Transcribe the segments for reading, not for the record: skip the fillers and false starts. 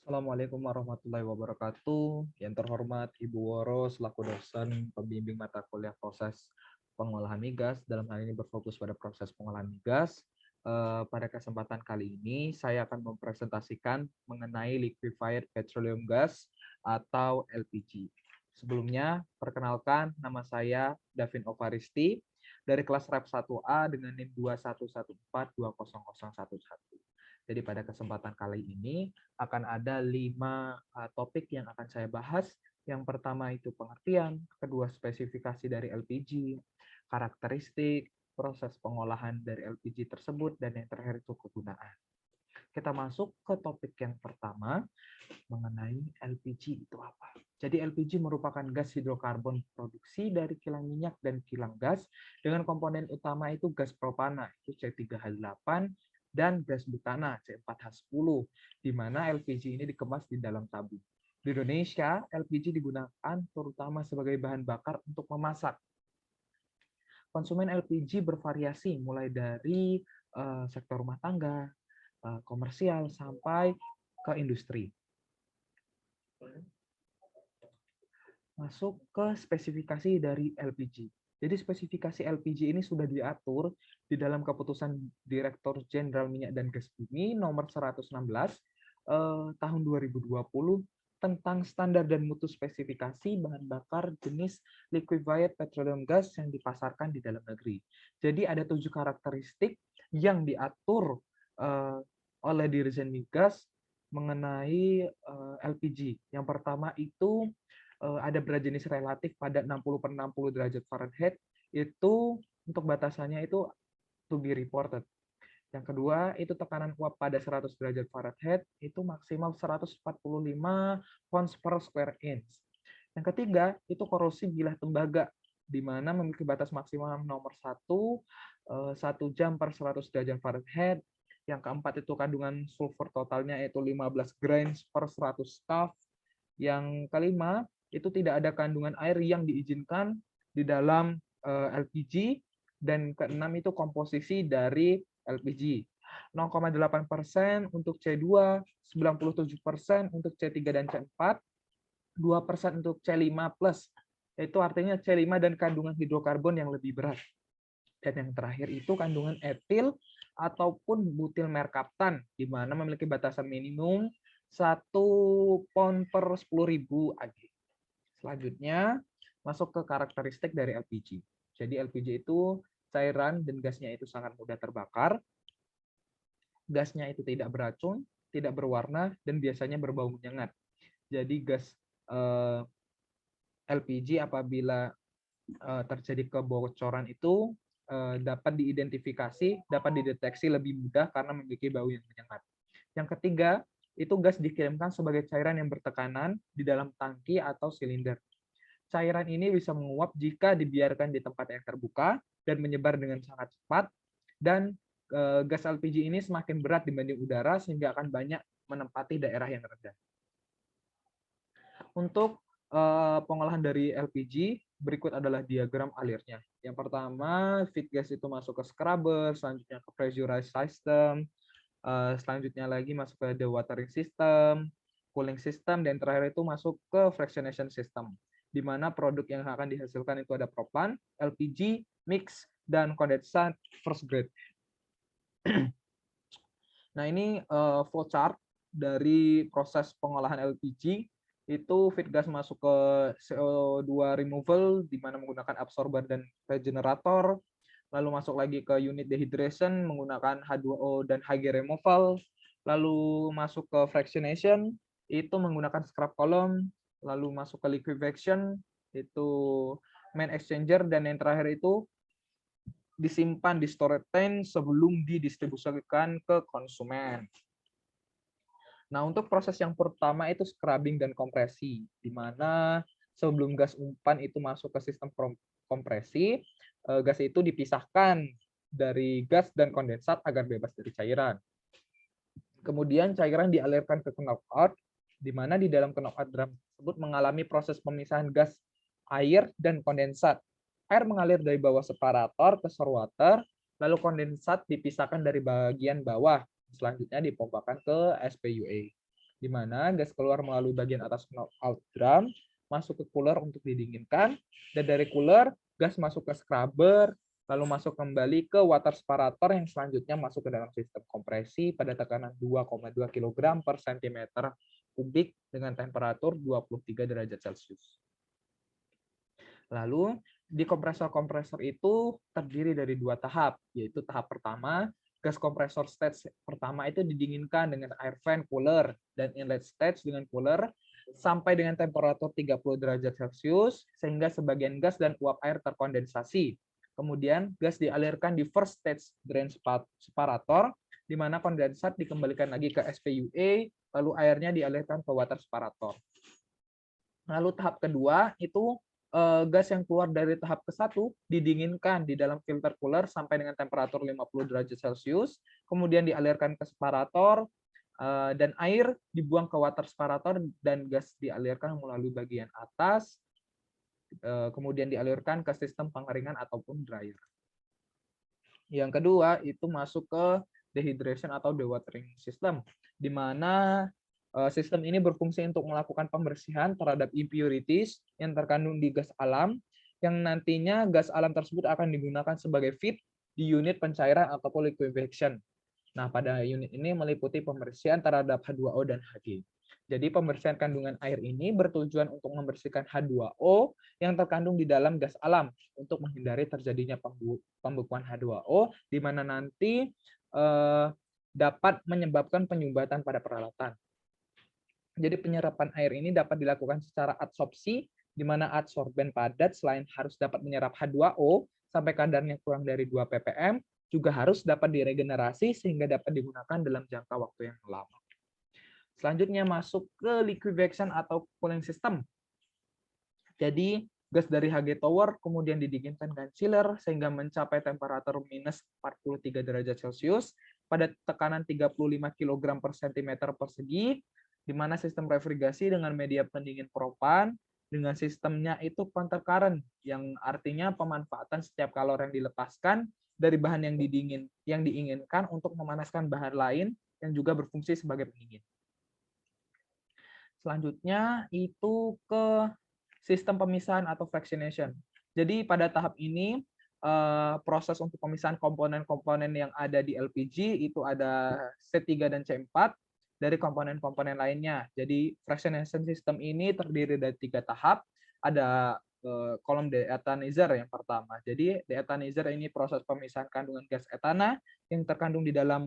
Assalamualaikum warahmatullahi wabarakatuh. Yang terhormat Ibu Woro selaku dosen pembimbing mata kuliah proses pengolahan migas, dalam hal ini berfokus pada proses pengolahan migas. Pada kesempatan kali ini saya akan mempresentasikan mengenai liquefied petroleum gas atau LPG. Sebelumnya, perkenalkan nama saya Davin Ovaristi dari kelas Rep 1A dengan NIM 211420011. Jadi pada kesempatan kali ini akan ada 5 topik yang akan saya bahas. Yang pertama itu pengertian, kedua spesifikasi dari LPG, karakteristik, proses pengolahan dari LPG tersebut, dan yang terakhir itu kegunaan. Kita masuk ke topik yang pertama mengenai LPG itu apa. Jadi LPG merupakan gas hidrokarbon produksi dari kilang minyak dan kilang gas dengan komponen utama itu gas propana itu C3H8 dan gas butana C4H10, di mana LPG ini dikemas di dalam tabung. Di Indonesia, LPG digunakan terutama sebagai bahan bakar untuk memasak. Konsumen LPG bervariasi mulai dari sektor rumah tangga, komersial, sampai ke industri. Masuk ke spesifikasi dari LPG. Jadi spesifikasi LPG ini sudah diatur di dalam keputusan Direktur Jenderal Minyak dan Gas Bumi nomor 116 tahun 2020 tentang standar dan mutu spesifikasi bahan bakar jenis liquefied petroleum gas yang dipasarkan di dalam negeri. Jadi ada 7 karakteristik yang diatur oleh Dirjen Migas mengenai LPG. Yang pertama itu ada berat jenis relatif pada 60/60 derajat Fahrenheit, itu untuk batasannya itu to be reported. Yang kedua, itu tekanan uap pada 100 derajat Fahrenheit, itu maksimal 145 pounds per square inch. Yang ketiga, itu korosi bilah tembaga, di mana memiliki batas maksimal nomor 1 jam per 100 derajat Fahrenheit. Yang keempat, itu kandungan sulfur totalnya yaitu 15 grains per 100 scaf. Yang kelima, itu tidak ada kandungan air yang diizinkan di dalam LPG. Dan keenam itu komposisi dari LPG. 0,8% untuk C2, 97% untuk C3 dan C4, 2% untuk C5+, itu artinya C5 dan kandungan hidrokarbon yang lebih berat. Dan yang terakhir itu kandungan etil ataupun butil merkaptan, di mana memiliki batasan minimum 1 pound per 10.000 AG. Selanjutnya, masuk ke karakteristik dari LPG. Jadi LPG itu cairan dan gasnya itu sangat mudah terbakar. Gasnya itu tidak beracun, tidak berwarna, dan biasanya berbau menyengat. Jadi gas LPG apabila terjadi kebocoran itu dapat diidentifikasi, dapat dideteksi lebih mudah karena memiliki bau yang menyengat. Yang ketiga, itu gas dikirimkan sebagai cairan yang bertekanan di dalam tangki atau silinder. Cairan ini bisa menguap jika dibiarkan di tempat yang terbuka dan menyebar dengan sangat cepat, dan gas LPG ini semakin berat dibanding udara sehingga akan banyak menempati daerah yang rendah. Untuk pengolahan dari LPG, berikut adalah diagram alirnya. Yang pertama, feed gas itu masuk ke scrubber, selanjutnya ke pressurized system, selanjutnya lagi masuk ke dewatering system, cooling system, dan terakhir itu masuk ke fractionation system, di mana produk yang akan dihasilkan itu ada propan, LPG, mix, dan kondensat first grade. Nah, ini flowchart dari proses pengolahan LPG. Itu feed gas masuk ke CO2 removal, di mana menggunakan absorber dan regenerator. Lalu masuk lagi ke unit dehydration menggunakan H2O dan Hg removal. Lalu masuk ke fractionation, itu menggunakan scrub column. Lalu masuk ke liquefaction, itu main exchanger. Dan yang terakhir itu disimpan di storage tank sebelum didistribusikan ke konsumen. Nah, untuk proses yang pertama itu scrubbing dan kompresi, di mana sebelum gas umpan itu masuk ke sistem kompresi, gas itu dipisahkan dari gas dan kondensat agar bebas dari cairan. Kemudian cairan dialirkan ke knockout, di mana di dalam knockout drum tersebut mengalami proses pemisahan gas, air, dan kondensat. Air mengalir dari bawah separator ke searwater, lalu kondensat dipisahkan dari bagian bawah. Selanjutnya dipompakan ke SPUA. di mana gas keluar melalui bagian atas knock-out drum, masuk ke cooler untuk didinginkan, dan dari cooler, gas masuk ke scrubber, lalu masuk kembali ke water separator yang selanjutnya masuk ke dalam sistem kompresi pada tekanan 2,2 kg per cm kubik dengan temperatur 23 derajat Celcius. Lalu, di kompresor-kompresor itu terdiri dari 2 tahap, yaitu tahap pertama, gas kompresor stage pertama itu didinginkan dengan air fan cooler, dan inlet stage dengan cooler, sampai dengan temperatur 30 derajat Celcius, sehingga sebagian gas dan uap air terkondensasi. Kemudian, gas dialirkan di first stage drain separator, di mana kondensat dikembalikan lagi ke SPUA, lalu airnya dialirkan ke water separator. Lalu tahap kedua itu gas yang keluar dari tahap ke-1 didinginkan di dalam filter cooler sampai dengan temperatur 50 derajat Celcius, kemudian dialirkan ke separator, dan air dibuang ke water separator dan gas dialirkan melalui bagian atas, kemudian dialirkan ke sistem pengeringan ataupun dryer. Yang kedua itu masuk ke dehydration atau dewatering system, di mana sistem ini berfungsi untuk melakukan pembersihan terhadap impurities yang terkandung di gas alam, yang nantinya gas alam tersebut akan digunakan sebagai feed di unit pencairan ataupun liquefaction. Nah, pada unit ini meliputi pembersihan terhadap H2O dan Hg. Jadi pembersihan kandungan air ini bertujuan untuk membersihkan H2O yang terkandung di dalam gas alam untuk menghindari terjadinya pembekuan H2O, di mana nanti dapat menyebabkan penyumbatan pada peralatan. Jadi penyerapan air ini dapat dilakukan secara adsorpsi, di mana adsorben padat selain harus dapat menyerap H2O sampai kadarnya kurang dari 2 ppm, juga harus dapat diregenerasi sehingga dapat digunakan dalam jangka waktu yang lama. Selanjutnya masuk ke liquefaction atau cooling system. Jadi gas dari Hg Tower kemudian didinginkan dengan chiller sehingga mencapai temperatur minus 43 derajat Celcius pada tekanan 35 kg per cm persegi, di mana sistem refrigerasi dengan media pendingin propan dengan sistemnya itu counter current, yang artinya pemanfaatan setiap kalori yang dilepaskan dari bahan yang diinginkan untuk memanaskan bahan lain yang juga berfungsi sebagai pendingin. Selanjutnya itu ke sistem pemisahan atau fractionation. Jadi pada tahap ini proses untuk pemisahan komponen-komponen yang ada di LPG itu ada C3 dan C4 dari komponen-komponen lainnya. Jadi fractionation system ini terdiri dari 3 tahap. Ada kolom deethanizer yang pertama. Jadi deethanizer ini proses pemisahan kandungan gas etana yang terkandung di dalam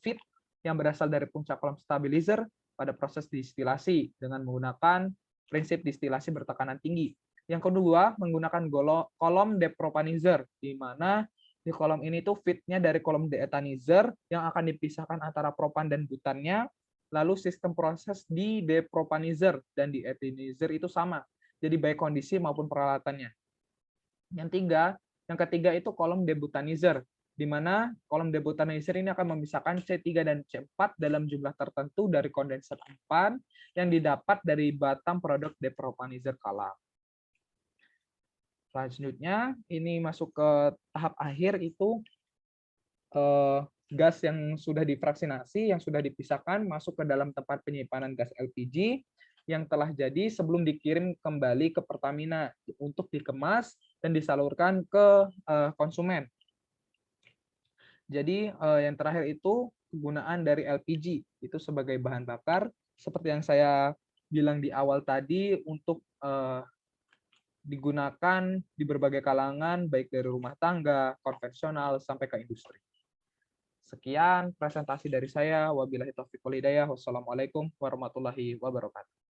feed yang berasal dari puncak kolom stabilizer pada proses distilasi dengan menggunakan prinsip distilasi bertekanan tinggi. Yang kedua, menggunakan kolom depropanizer, di mana di kolom ini tuh feed-nya dari kolom deethanizer yang akan dipisahkan antara propan dan butannya. Lalu sistem proses di depropanizer dan di ethanizer itu sama. Jadi baik kondisi maupun peralatannya. Yang ketiga itu kolom debutanizer, di mana kolom debutanizer ini akan memisahkan C3 dan C4 dalam jumlah tertentu dari kondensat empan yang didapat dari batang produk depropanizer kalam. Selanjutnya, ini masuk ke tahap akhir itu gas yang sudah difraksinasi, yang sudah dipisahkan, masuk ke dalam tempat penyimpanan gas LPG yang telah jadi sebelum dikirim kembali ke Pertamina untuk dikemas dan disalurkan ke konsumen. Jadi yang terakhir itu kegunaan dari LPG itu sebagai bahan bakar, seperti yang saya bilang di awal tadi, untuk digunakan di berbagai kalangan, baik dari rumah tangga, konvensional, sampai ke industri. Sekian presentasi dari saya. Wabillahi taufiq wal hidayah. Wassalamualaikum warahmatullahi wabarakatuh.